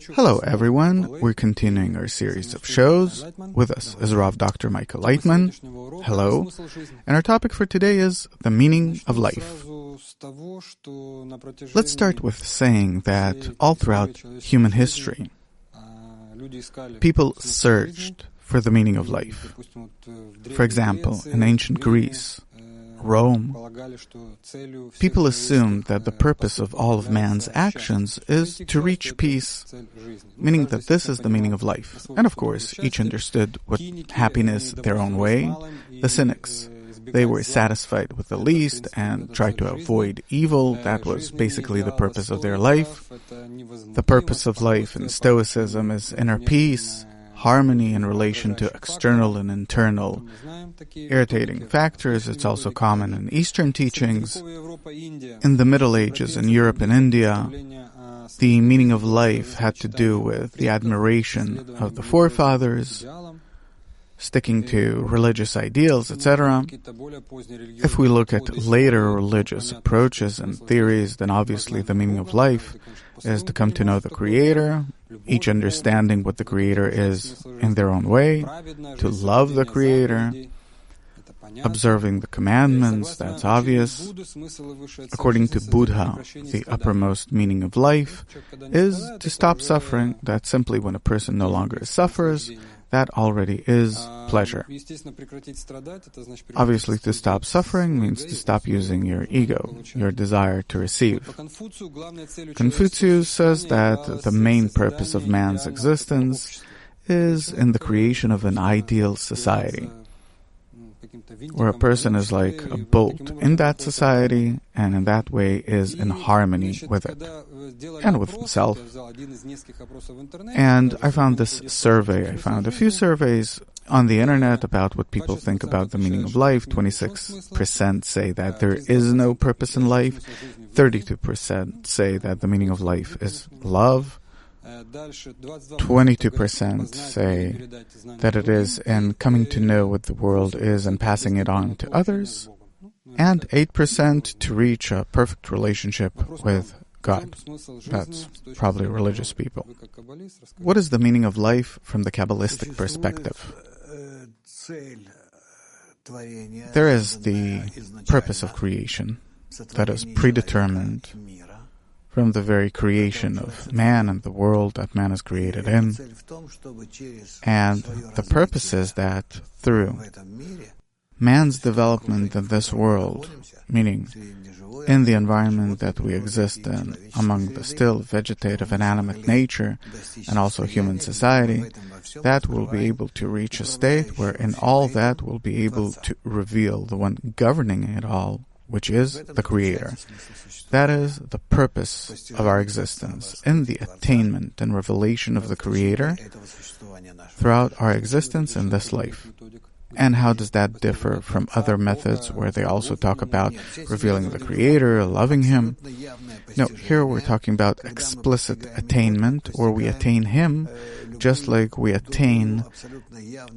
Hello everyone, we're continuing our series of shows. With us is Rav Dr. Michael Laitman. Hello. And our topic for today is the meaning of life. Let's start with saying that all throughout human history, people searched for the meaning of life. For example, in ancient Greece, Rome, people assumed that the purpose of all of man's actions is to reach peace, meaning that this is the meaning of life. And of course, each understood what happiness their own way. The cynics, they were satisfied with the least and tried to avoid evil. That was basically the purpose of their life. The purpose of life in Stoicism is inner peace, harmony in relation to external and internal irritating factors. It's also common in Eastern teachings. In the Middle Ages in Europe and India, the meaning of life had to do with the admiration of the forefathers, sticking to religious ideals, etc. If we look at later religious approaches and theories, then obviously the meaning of life is to come to know the Creator, each understanding what the Creator is in their own way, to love the Creator, observing the commandments, that's obvious. According to Buddha, the uppermost meaning of life is to stop suffering. That's simply when a person no longer suffers. That already is pleasure. Obviously, to stop suffering means to stop using your ego, your desire to receive. Confucius says that the main purpose of man's existence is in the creation of an ideal society, where a person is like a bolt in that society and in that way is in harmony with it and with himself. And I found this survey. I found a few surveys on the internet about what people think about the meaning of life. 26% say that there is no purpose in life. 32% say that the meaning of life is love. 22% say that it is in coming to know what the world is and passing it on to others, and 8% to reach a perfect relationship with God. That's probably religious people. What is the meaning of life from the Kabbalistic perspective? There is the purpose of creation that is predetermined from the very creation of man and the world that man is created in. And the purpose is that through man's development in this world, meaning in the environment that we exist in, among the still vegetative and animate nature, and also human society, that will be able to reach a state where in all that will be able to reveal the one governing it all, which is the Creator. That is the purpose of our existence, in the attainment and revelation of the Creator throughout our existence in this life. And how does that differ from other methods where they also talk about revealing the Creator, loving Him? No, here we're talking about explicit attainment, or we attain Him just like we attain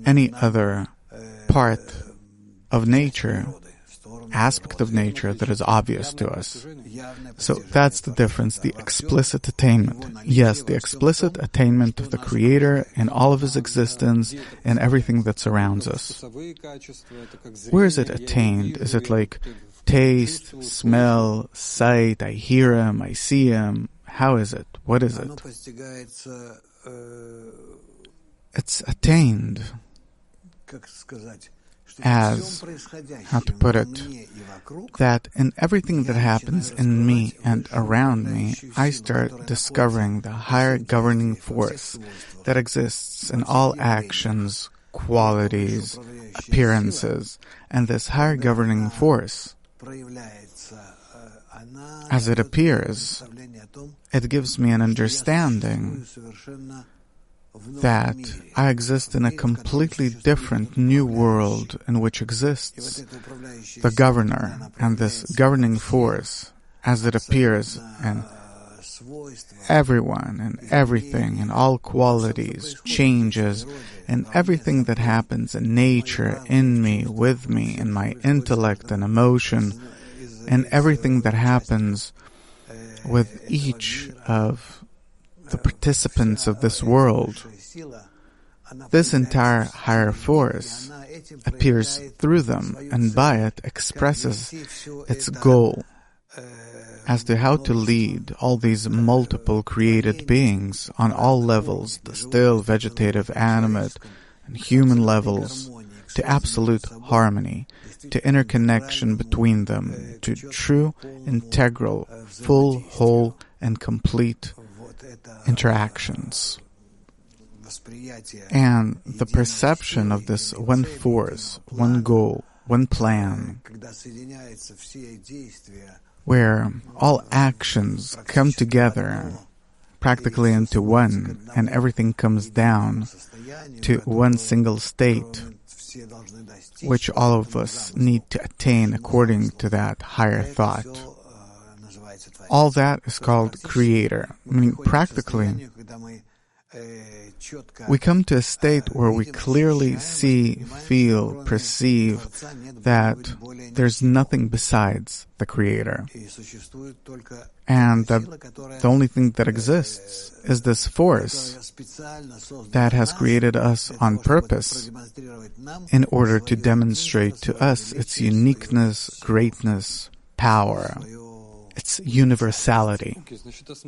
any other part of nature, aspect of nature that is obvious to us. So that's the difference, the explicit attainment. Yes, the explicit attainment of the Creator in all of His existence and everything that surrounds us. Where is it attained? Is it like taste, smell, sight, I hear Him, I see Him? How is it? What is it? It's attained as, how to put it, that in everything that happens in me and around me, I start discovering the higher governing force that exists in all actions, qualities, appearances, and this higher governing force, as it appears, it gives me an understanding that I exist in a completely different new world in which exists the governor and this governing force as it appears in everyone and everything and all qualities, changes, and everything that happens in nature, in me, with me, in my intellect and emotion, and everything that happens with each of the participants of this world, this entire higher force appears through them and by it expresses its goal as to how to lead all these multiple created beings on all levels, the still, vegetative, animate, and human levels, to absolute harmony, to interconnection between them, to true, integral, full, whole, and complete interactions. And the perception of this one force, one goal, one plan, where all actions come together practically into one, and everything comes down to one single state, which all of us need to attain according to that higher thought. All that is called Creator, meaning practically we come to a state where we clearly see, feel, perceive that there's nothing besides the Creator, and that the only thing that exists is this force that has created us on purpose in order to demonstrate to us its uniqueness, greatness, power, its universality.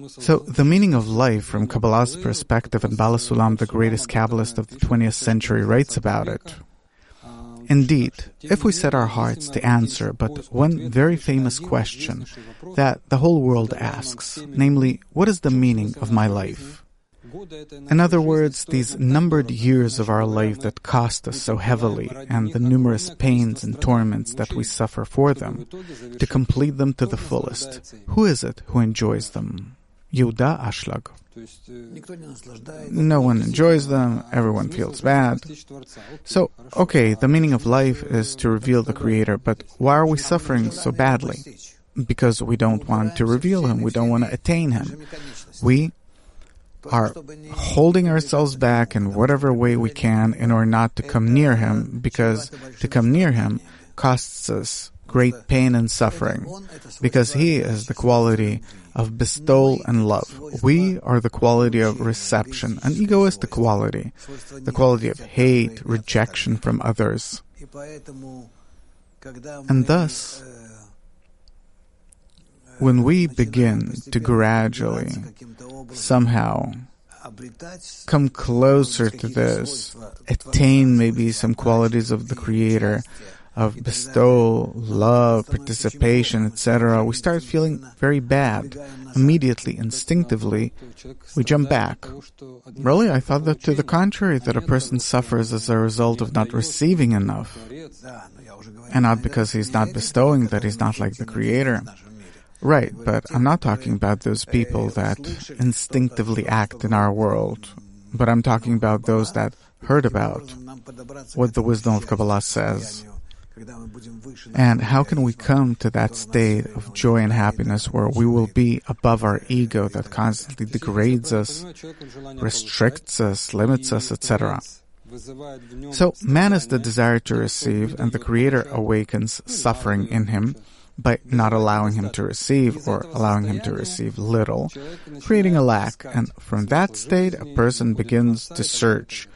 So the meaning of life from Kabbalah's perspective, and Bala Sulam, the greatest Kabbalist of the 20th century, writes about it. Indeed, if we set our hearts to answer but one very famous question that the whole world asks, namely, what is the meaning of my life? In other words, these numbered years of our life that cost us so heavily, and the numerous pains and torments that we suffer for them, to complete them to the fullest, who is it who enjoys them? Yehuda Ashlag. No one enjoys them, everyone feels bad. So, okay, the meaning of life is to reveal the Creator, but why are we suffering so badly? Because we don't want to reveal Him, we don't want to attain Him. We are holding ourselves back in whatever way we can in order not to come near Him, because to come near Him costs us great pain and suffering, because He is the quality of bestowal and love. We are the quality of reception, an egoistic quality, the quality of hate, rejection from others. And thus, when we begin to gradually, somehow, come closer to this, attain maybe some qualities of the Creator, of bestowal, love, participation, etc., we start feeling very bad. Immediately, instinctively, we jump back. Really, I thought that to the contrary, that a person suffers as a result of not receiving enough, and not because he's not bestowing, that he's not like the Creator. Right, but I'm not talking about those people that instinctively act in our world, but I'm talking about those that heard about what the wisdom of Kabbalah says. And how can we come to that state of joy and happiness where we will be above our ego that constantly degrades us, restricts us, limits us, etc.? So man is the desire to receive, and the Creator awakens suffering in him by not allowing him to receive, or allowing him to receive little, creating a lack. And from that state, a person begins to search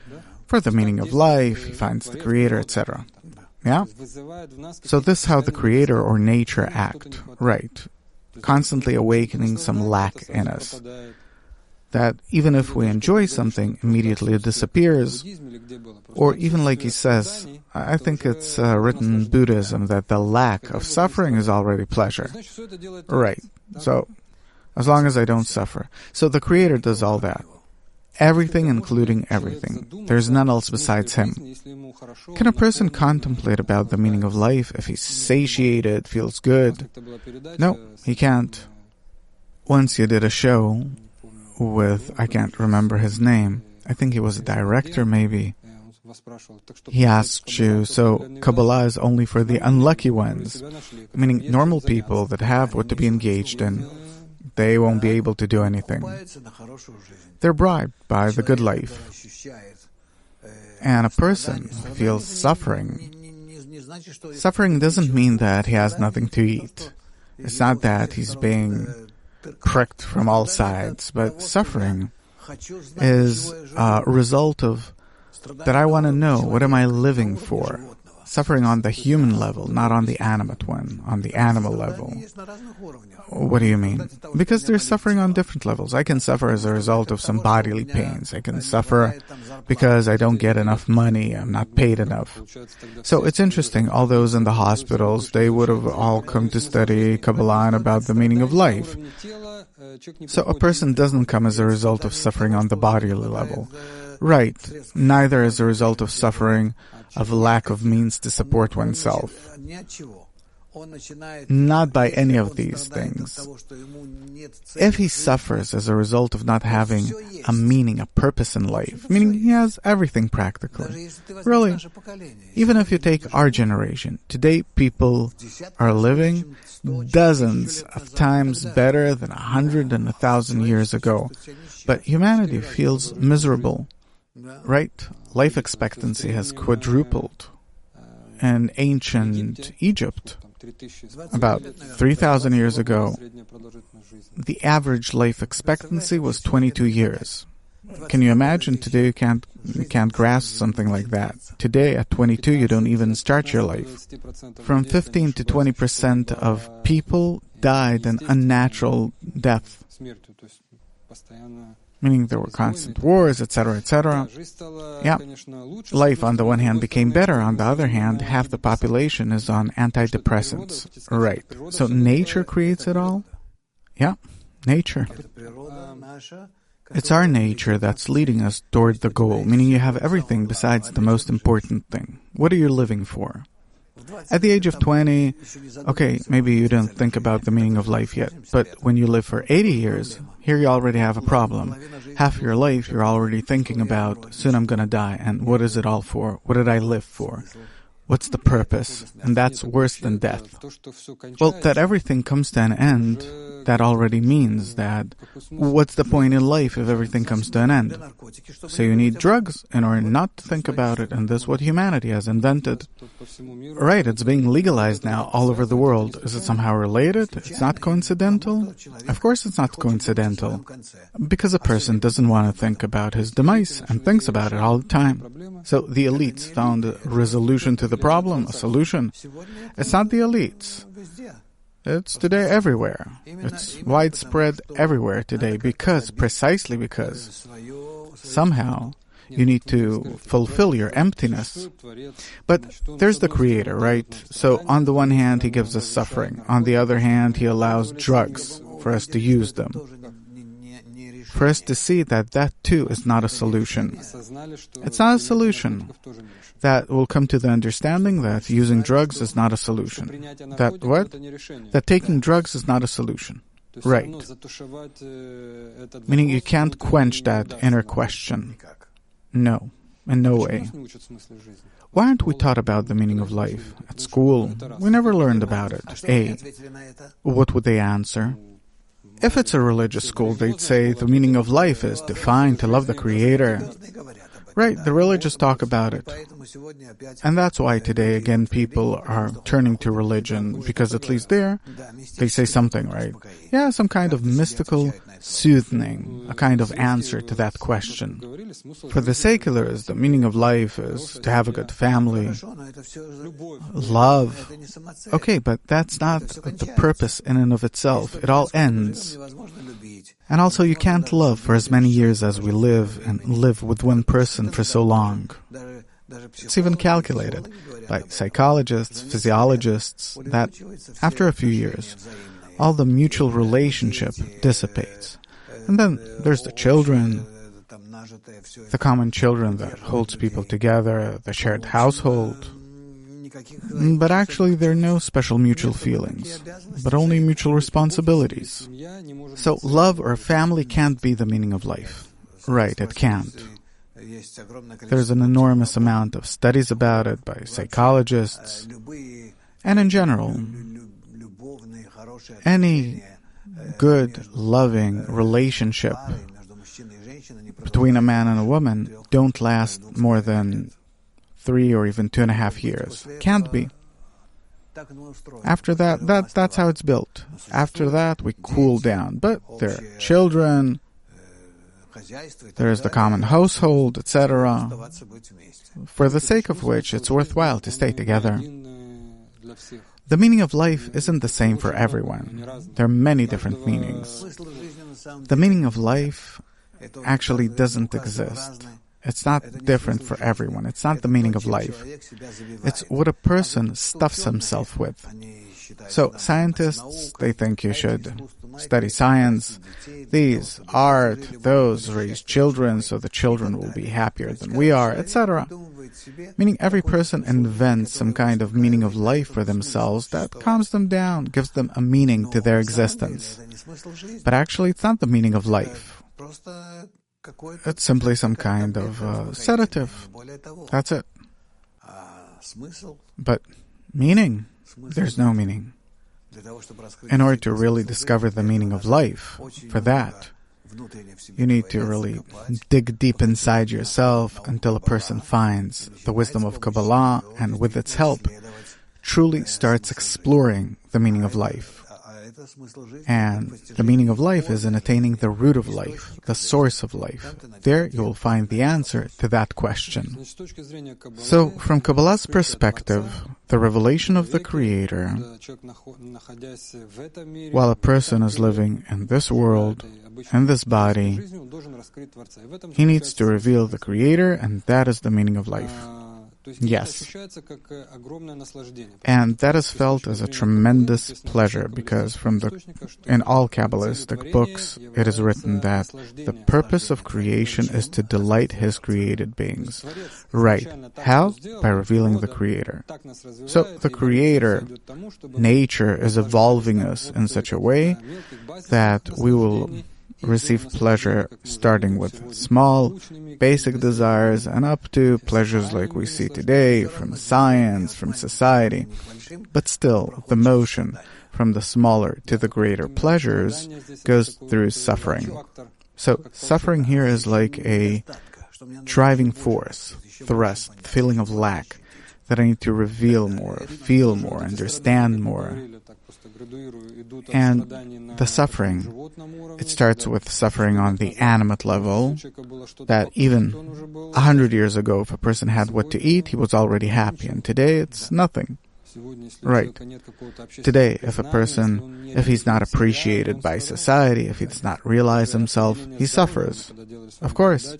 for the meaning of life, he finds the Creator, etc. Yeah? So this is how the Creator or nature act, right? Constantly awakening some lack in us. That even if we enjoy something, immediately it disappears. Or even like he says, I think it's written in Buddhism that the lack of suffering is already pleasure. Right. So, as long as I don't suffer. So the Creator does all that. Everything, including everything. There's none else besides Him. Can a person contemplate about the meaning of life if he's satiated, feels good? No, he can't. Once you did a show with, I can't remember his name, I think he was a director maybe. He asked you, so Kabbalah is only for the unlucky ones, meaning normal people that have what to be engaged in, they won't be able to do anything. They're bribed by the good life. And a person feels suffering. Suffering doesn't mean that he has nothing to eat. It's not that he's being pricked from all sides. But suffering is a result of that I want to know, what am I living for? Suffering on the human level, not on the animate one, on the animal level. What do you mean? Because there's suffering on different levels. I can suffer as a result of some bodily pains. I can suffer because I don't get enough money, I'm not paid enough. So it's interesting, all those in the hospitals, they would have all come to study Kabbalah and about the meaning of life. So a person doesn't come as a result of suffering on the bodily level. Right, neither as a result of suffering of lack of means to support oneself. Not by any of these things. If he suffers as a result of not having a meaning, a purpose in life, meaning he has everything practically. Really, even if you take our generation, today people are living dozens of times better than 100 and 1,000 years ago. But humanity feels miserable. Right? Life expectancy has quadrupled. In ancient Egypt, about 3,000 years ago, the average life expectancy was 22 years. Can you imagine? Today you can't grasp something like that. Today at 22 you don't even start your life. From 15 to 20% of people died an unnatural death. Meaning there were constant wars, etc., etc. Yeah, life on the one hand became better. On the other hand, half the population is on antidepressants. Right. So nature creates it all? Yeah, nature. It's our nature that's leading us toward the goal, meaning you have everything besides the most important thing. What are you living for? At the age of 20, okay, maybe you don't think about the meaning of life yet, but when you live for 80 years, here you already have a problem. Half your life you're already thinking about, soon I'm going to die, and what is it all for? What did I live for? What's the purpose? And that's worse than death. Well, that everything comes to an end, that already means that what's the point in life if everything comes to an end? So you need drugs in order not to think about it, and that's what humanity has invented. Right, it's being legalized now all over the world. Is it somehow related? It's not coincidental? Of course it's not coincidental. Because a person doesn't want to think about his demise and thinks about it all the time. So the elites found a resolution to the problem, a solution. It's not the elites. It's today everywhere. It's widespread everywhere today precisely because somehow you need to fulfill your emptiness. But there's the Creator, right? So on the one hand, He gives us suffering. On the other hand, He allows drugs for us to use them. For us to see that that too is not a solution. It's not a solution. That will come to the understanding that using drugs is not a solution. That what? That taking drugs is not a solution. Right. Meaning you can't quench that inner question. No, in no way. Why aren't we taught about the meaning of life? At school, we never learned about it. What would they answer? If it's a religious school, they'd say the meaning of life is defined to love the Creator. Right, the religious talk about it. And that's why today, again, people are turning to religion, because at least there, they say something, right? Yeah, some kind of mystical soothing, a kind of answer to that question. For the secularists, the meaning of life is to have a good family, love. Okay, but that's not the purpose in and of itself. It all ends. And also, you can't love for as many years as we live and live with one person for so long. It's even calculated by psychologists, physiologists, that after a few years, all the mutual relationship dissipates. And then there's the children, the common children that holds people together, the shared household. But actually there are no special mutual feelings, but only mutual responsibilities. So love or family can't be the meaning of life. Right, it can't. There's an enormous amount of studies about it by psychologists. And in general, any good, loving relationship between a man and a woman don't last more than 3 or even 2.5 years. Can't be. After that's how it's built. After that, we cool down. But there are children, there is the common household, etc., for the sake of which it's worthwhile to stay together. The meaning of life isn't the same for everyone. There are many different meanings. The meaning of life actually doesn't exist. It's not different for everyone. It's not the meaning of life. It's what a person stuffs himself with. So scientists, they think you should study science. These, art, those raise children so the children will be happier than we are, etc. Meaning every person invents some kind of meaning of life for themselves that calms them down, gives them a meaning to their existence. But actually, it's not the meaning of life. It's simply some kind of sedative. That's it. But meaning? There's no meaning. In order to really discover the meaning of life, for that, you need to really dig deep inside yourself until a person finds the wisdom of Kabbalah and with its help truly starts exploring the meaning of life. And the meaning of life is in attaining the root of life, the source of life. There you will find the answer to that question. So, from Kabbalah's perspective, the revelation of the Creator, while a person is living in this world, in this body, he needs to reveal the Creator, and that is the meaning of life. Yes. And that is felt as a tremendous pleasure because in all Kabbalistic books, it is written that the purpose of creation is to delight His created beings. Right. How? By revealing the Creator. So the Creator, nature, is evolving us in such a way that we will receive pleasure starting with small, basic desires and up to pleasures like we see today from science, from society. But still, the motion from the smaller to the greater pleasures goes through suffering. So, suffering here is like a driving force, thrust, feeling of lack, that I need to reveal more, feel more, understand more. And the suffering, it starts with suffering on the animate level, that even 100 years ago, if a person had what to eat, he was already happy, and today it's nothing. Right. Today, if he's not appreciated by society, if he does not realize himself, he suffers. Of course.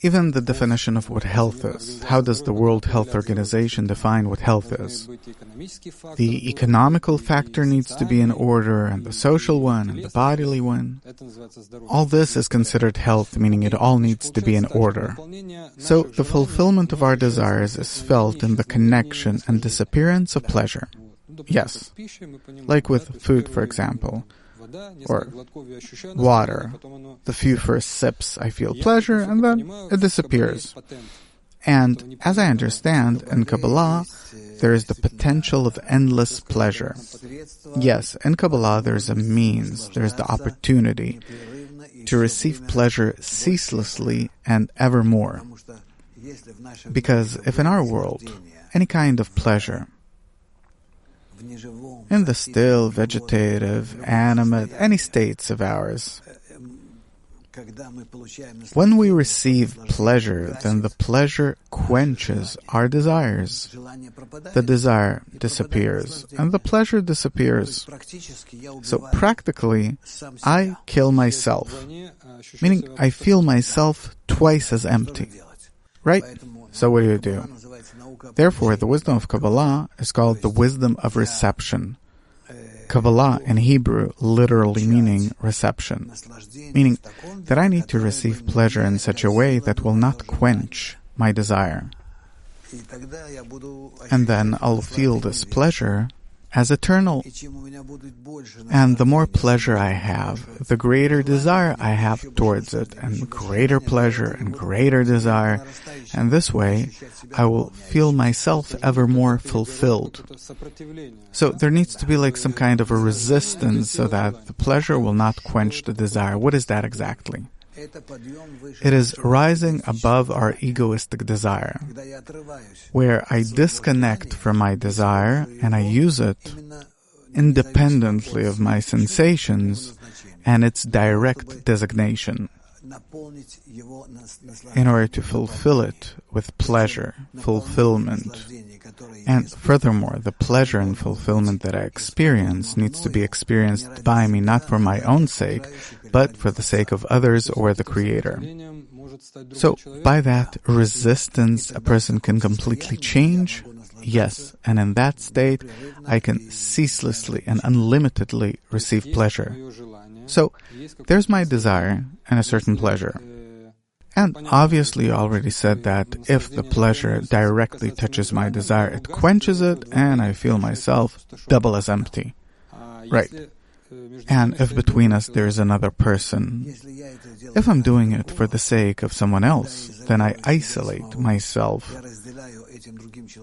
Even the definition of what health is. How does the World Health Organization define what health is? The economical factor needs to be in order, and the social one, and the bodily one. All this is considered health, meaning it all needs to be in order. So, the fulfillment of our desires is felt in the connection and disappearance of pleasure. Yes. Like with food, for example. Or water. The few first sips, I feel pleasure, and then it disappears. And as I understand, in Kabbalah, there is the potential of endless pleasure. Yes, in Kabbalah there is a means, there is the opportunity to receive pleasure ceaselessly and evermore. Because if in our world, any kind of pleasure, in the still, vegetative, animate, any states of ours, when we receive pleasure, then the pleasure quenches our desires. The desire disappears, and the pleasure disappears. So practically, I kill myself, meaning I feel myself twice as empty. Right? So what do? Therefore, the wisdom of Kabbalah is called the wisdom of reception. Kabbalah in Hebrew literally meaning reception, meaning that I need to receive pleasure in such a way that will not quench my desire. And then I'll feel this pleasure as eternal. And the more pleasure I have, the greater desire I have towards it, and greater pleasure and greater desire. And this way, I will feel myself ever more fulfilled. So there needs to be like some kind of a resistance so that the pleasure will not quench the desire. What is that exactly? It is rising above our egoistic desire, where I disconnect from my desire and I use it independently of my sensations and its direct designation, in order to fulfill it with pleasure, fulfillment. And furthermore, the pleasure and fulfillment that I experience needs to be experienced by me, not for my own sake, but for the sake of others or the Creator. So, by that resistance, a person can completely change? Yes, and in that state, I can ceaselessly and unlimitedly receive pleasure. So, there's my desire and a certain pleasure. And obviously, you already said that if the pleasure directly touches my desire, it quenches it, and I feel myself double as empty. Right. And if between us there is another person, if I'm doing it for the sake of someone else, then I isolate myself.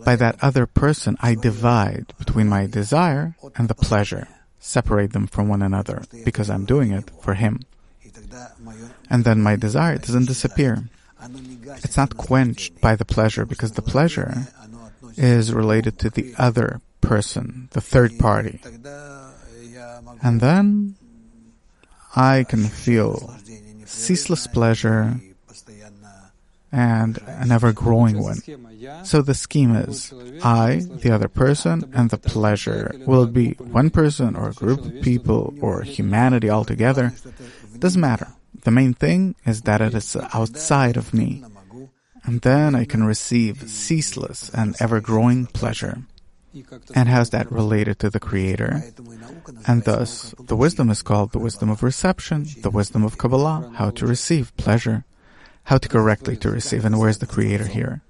By that other person, I divide between my desire and the pleasure, separate them from one another, because I'm doing it for him. And then my desire doesn't disappear. It's not quenched by the pleasure, because the pleasure is related to the other person, the third party. And then I can feel ceaseless pleasure and an ever-growing one. So the scheme is, I, the other person, and the pleasure. Will it be one person or a group of people or humanity altogether? Doesn't matter. The main thing is that it is outside of me. And then I can receive ceaseless and ever-growing pleasure. And how's that related to the Creator? And thus, the wisdom is called the wisdom of reception, the wisdom of Kabbalah, how to receive pleasure, how to correctly to receive. And where's the Creator here?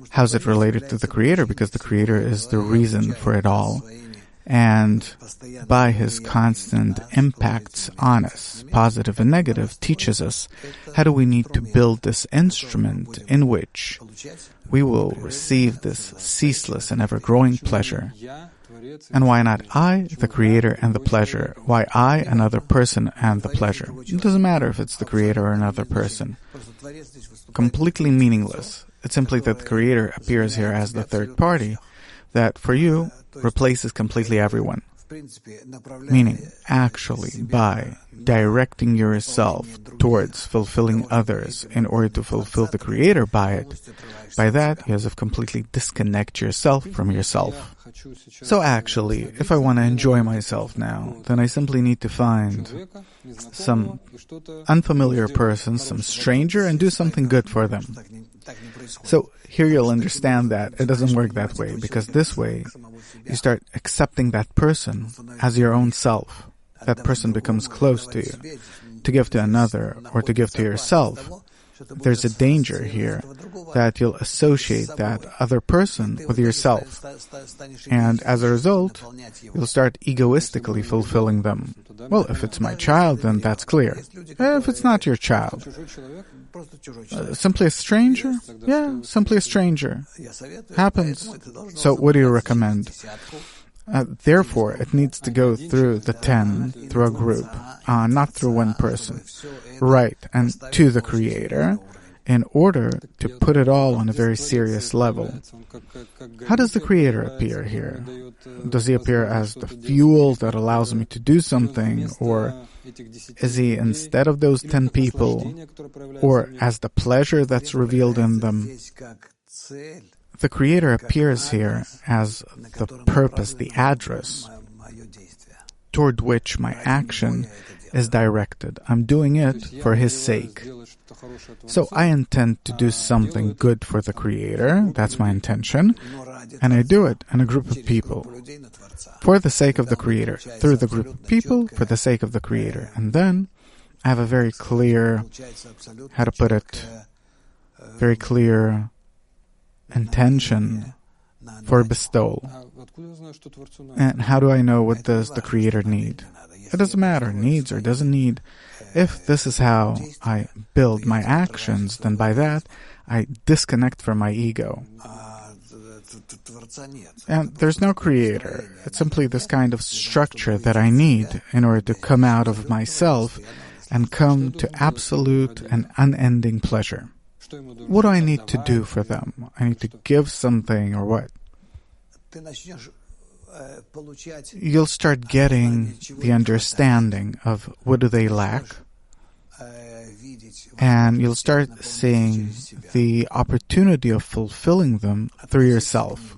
How's it related to the Creator? Because the Creator is the reason for it all. And by His constant impacts on us, positive and negative, teaches us how do we need to build this instrument in which we will receive this ceaseless and ever-growing pleasure. And why not I, the Creator, and the pleasure? Why I, another person, and the pleasure? It doesn't matter if it's the Creator or another person. Completely meaningless. It's simply that the Creator appears here as the third party that, for you, replaces completely everyone. Meaning, actually, by directing yourself towards fulfilling others in order to fulfill the Creator by it, by that you as if completely disconnect yourself from yourself. So actually, if I want to enjoy myself now, then I simply need to find some unfamiliar person, some stranger, and do something good for them. So here you'll understand that it doesn't work that way, because this way you start accepting that person as your own self. That person becomes close to you. To give to another or to give to yourself, there's a danger here that you'll associate that other person with yourself. And as a result, you'll start egoistically fulfilling them. Well, if it's my child, then that's clear. If it's not your child, simply a stranger? Yeah, simply a stranger. Happens. So what do you recommend? Therefore, it needs to go through the 10, through a group, not through one person. Right, and to the Creator, in order to put it all on a very serious level. How does the Creator appear here? Does He appear as the fuel that allows me to do something, or is He instead of those 10 people, or as the pleasure that's revealed in them? The Creator appears here as the purpose, the address, toward which my action is directed. I'm doing it for His sake. So I intend to do something good for the Creator, that's my intention, and I do it in a group of people, for the sake of the Creator, through the group of people, for the sake of the Creator. And then I have a very clear, how to put it, very clear intention for bestowal. And how do I know what does the Creator need? It doesn't matter, needs or doesn't need. If this is how I build my actions, then by that I disconnect from my ego. And there's no Creator. It's simply this kind of structure that I need in order to come out of myself and come to absolute and unending pleasure. What do I need to do for them? I need to give something or what? You'll start getting the understanding of what do they lack, and you'll start seeing the opportunity of fulfilling them through yourself,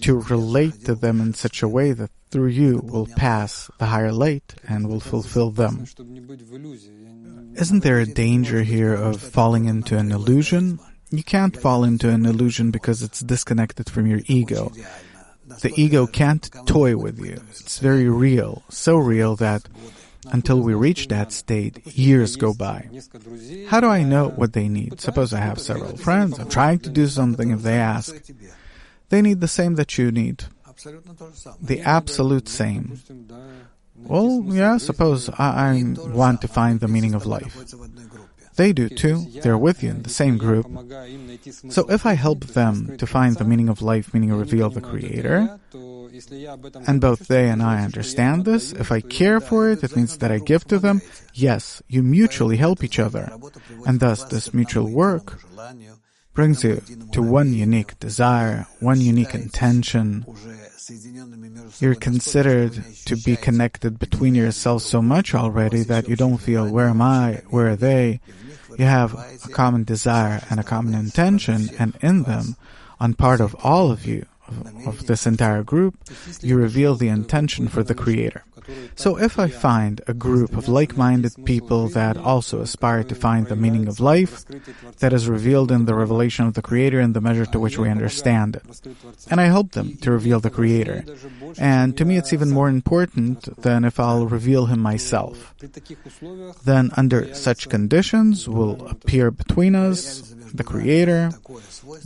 to relate to them in such a way that through you will pass the higher light and will fulfill them. Isn't there a danger here of falling into an illusion? You can't fall into an illusion because it's disconnected from your ego. The ego can't toy with you. It's very real, so real that until we reach that state, years go by. How do I know what they need? Suppose I have several friends, I'm trying to do something, if they ask, they need the same that you need. The absolute same. Well, yeah, suppose I want to find the meaning of life. They do too. They're with you in the same group. So if I help them to find the meaning of life, meaning reveal the Creator, and both they and I understand this, if I care for it, it means that I give to them. Yes, you mutually help each other. And thus this mutual work brings you to one unique desire, one unique intention. You're considered to be connected between yourselves so much already that you don't feel, where am I, where are they? You have a common desire and a common intention, and in them, on part of all of you, of this entire group, you reveal the intention for the Creator. So if I find a group of like-minded people that also aspire to find the meaning of life, that is revealed in the revelation of the Creator in the measure to which we understand it, and I help them to reveal the Creator, and to me it's even more important than if I'll reveal Him myself, then under such conditions will appear between us the Creator.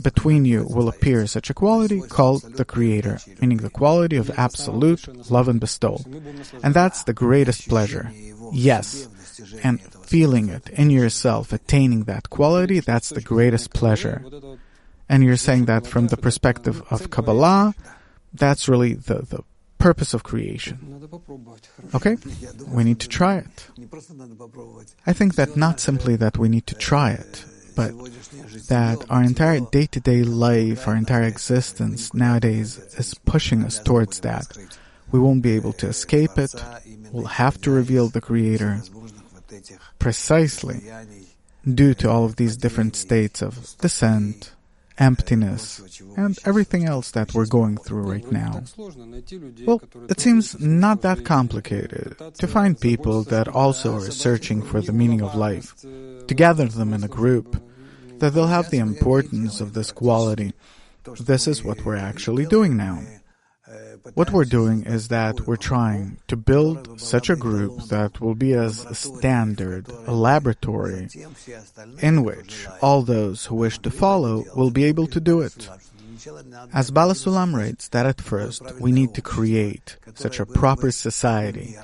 Between you will appear such a quality called the Creator, meaning the quality of absolute love and bestowal. And that's the greatest pleasure. Yes, and feeling it in yourself, attaining that quality, that's the greatest pleasure. And you're saying that from the perspective of Kabbalah, that's really the purpose of creation. Okay? We need to try it. I think that not simply that we need to try it, but that our entire day-to-day life, our entire existence nowadays is pushing us towards that. We won't be able to escape it. We'll have to reveal the Creator precisely due to all of these different states of descent, emptiness, and everything else that we're going through right now. Well, it seems not that complicated to find people that also are searching for the meaning of life, to gather them in a group, that they'll have the importance of this quality. This is what we're actually doing now. What we're doing is that we're trying to build such a group that will be as a standard, a laboratory, in which all those who wish to follow will be able to do it. As Bala Sulam writes, that at first we need to create such a proper society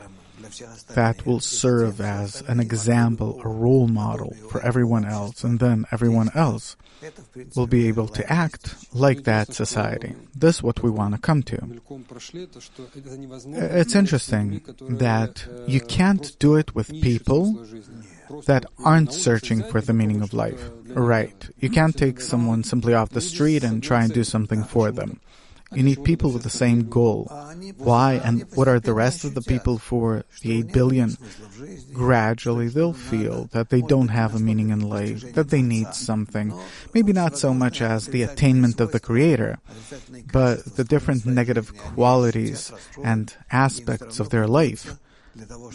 that will serve as an example, a role model for everyone else, and then everyone else will be able to act like that society. This is what we want to come to. It's interesting that you can't do it with people that aren't searching for the meaning of life. Right. You can't take someone simply off the street and try and do something for them. You need people with the same goal. Why and what are the rest of the people for the 8 billion? Gradually they'll feel that they don't have a meaning in life, that they need something. Maybe not so much as the attainment of the Creator, but the different negative qualities and aspects of their life.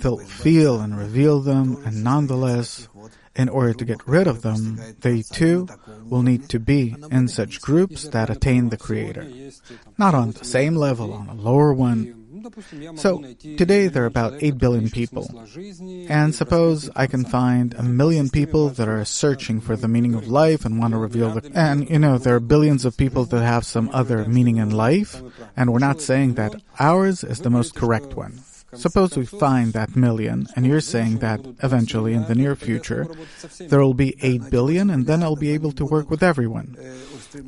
They'll feel and reveal them, and nonetheless, in order to get rid of them, they too will need to be in such groups that attain the Creator. Not on the same level, on a lower one. So, today there are about 8 billion people. And suppose I can find 1 million people that are searching for the meaning of life and want to reveal the... And, there are billions of people that have some other meaning in life, and we're not saying that ours is the most correct one. Suppose we find that million, and you're saying that eventually, in the near future, there will be 8 billion, and then I'll be able to work with everyone.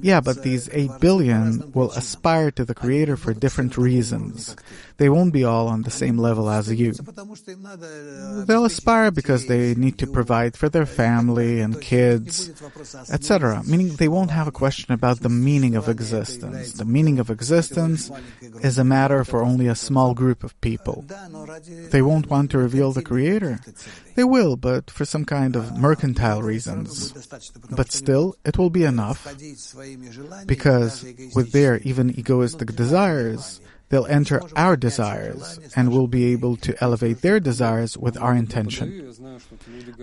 Yeah, but these 8 billion will aspire to the Creator for different reasons. they won't be all on the same level as you. They'll aspire because they need to provide for their family and kids, etc. Meaning they won't have a question about the meaning of existence. The meaning of existence is a matter for only a small group of people. They won't want to reveal the Creator. They will, but for some kind of mercantile reasons. But still, it will be enough, because with their even egoistic desires, they'll enter our desires and will be able to elevate their desires with our intention.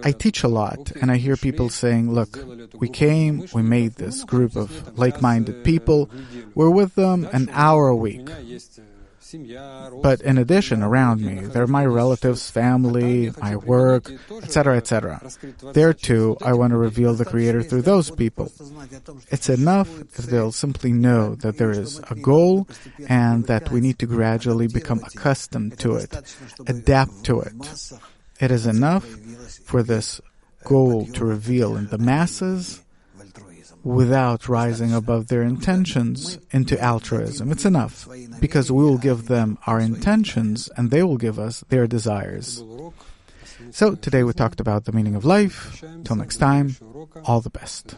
I teach a lot, and I hear people saying, look, we came, we made this group of like-minded people, we're with them an hour a week. But in addition, around me, there are my relatives, family, my work, etc., etc. There too, I want to reveal the Creator through those people. It's enough if they'll simply know that there is a goal and that we need to gradually become accustomed to it, adapt to it. It is enough for this goal to reveal in the masses without rising above their intentions into altruism. It's enough, because we will give them our intentions and they will give us their desires. So today we talked about the meaning of life. Till next time, all the best.